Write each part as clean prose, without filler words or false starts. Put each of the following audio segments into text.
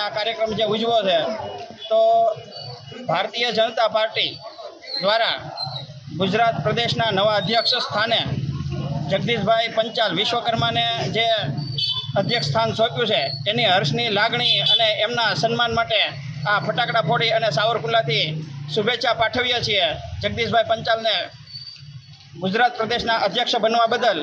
આ કાર્યક્રમ જે ઉજવો છે તો ભારતીય જનતા પાર્ટી દ્વારા ગુજરાત પ્રદેશના નવા અધ્યક્ષ સ્થાને જગદીશભાઈ પંચાલ વિશ્વકર્માને જે અધ્યક્ષ સ્થાન સોંપ્યું છે એની હર્ષની લાગણી અને એમના સન્માન માટે આ ફટાકડા ફોડી અને સાવરકુંડલાથી શુભેચ્છા પાઠવીએ છીએ। જગદીશભાઈ પંચાલને ગુજરાત પ્રદેશના અધ્યક્ષ બનવા બદલ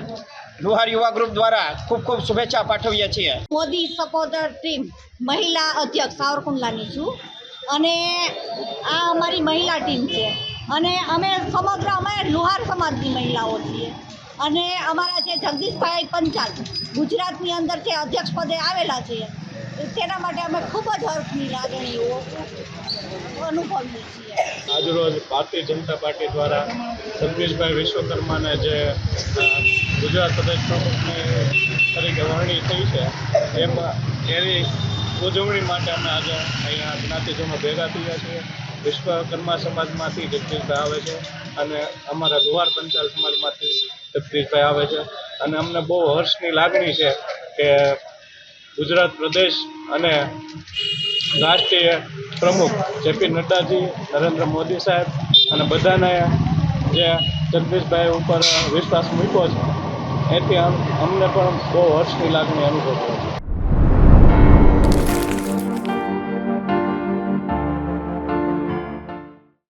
લુહાર યુવા ગ્રુપ દ્વારા ખૂબ ખૂબ શુભેચ્છા પાઠવીએ છીએ। મોદી સપોર્ટર ટીમ મહિલા અધ્યક્ષ સાવરકુંડલાની છું અને આ અમારી મહિલા ટીમ છે અને અમે સમગ્ર અમે લુહાર સમાજની મહિલાઓ છીએ અને અમારા જે જગદીશભાઈ પંચાલ ગુજરાતની અંદર જે અધ્યક્ષ પદે આવેલા છે તેના માટે અમે ખૂબ જ હર્ષની લાગણીઓ અનુભવીએ છીએ। આજરોજ ભારતીય જનતા પાર્ટી દ્વારા જગદીશભાઈ વિશ્વકર્માને જે ગુજરાત પ્રદેશ પ્રમુખની તરીકે વરણી થઈ છે એની ઉજવણી માટે અમે આજે અહીંયા જ્ઞાતિજનો ભેગા થયા છીએ। વિશ્વકર્મા સમાજમાંથી જગદીશભાઈ આવે છે અને અમારા લુહાર પંચાલ સમાજમાંથી જગદીશભાઈ આવે છે અને અમને બહુ હર્ષની લાગણી છે કે ગુજરાત પ્રદેશ અને રાષ્ટ્રીય પ્રમુખ જેપી નડ્ડાજી, નરેન્દ્ર મોદી સાહેબ અને બધાને જે જગદીશભાઈ ઉપર વિશ્વાસ મૂક્યો છે એથી અમને પણ બહુ હર્ષની લાગણી અનુભવ છે।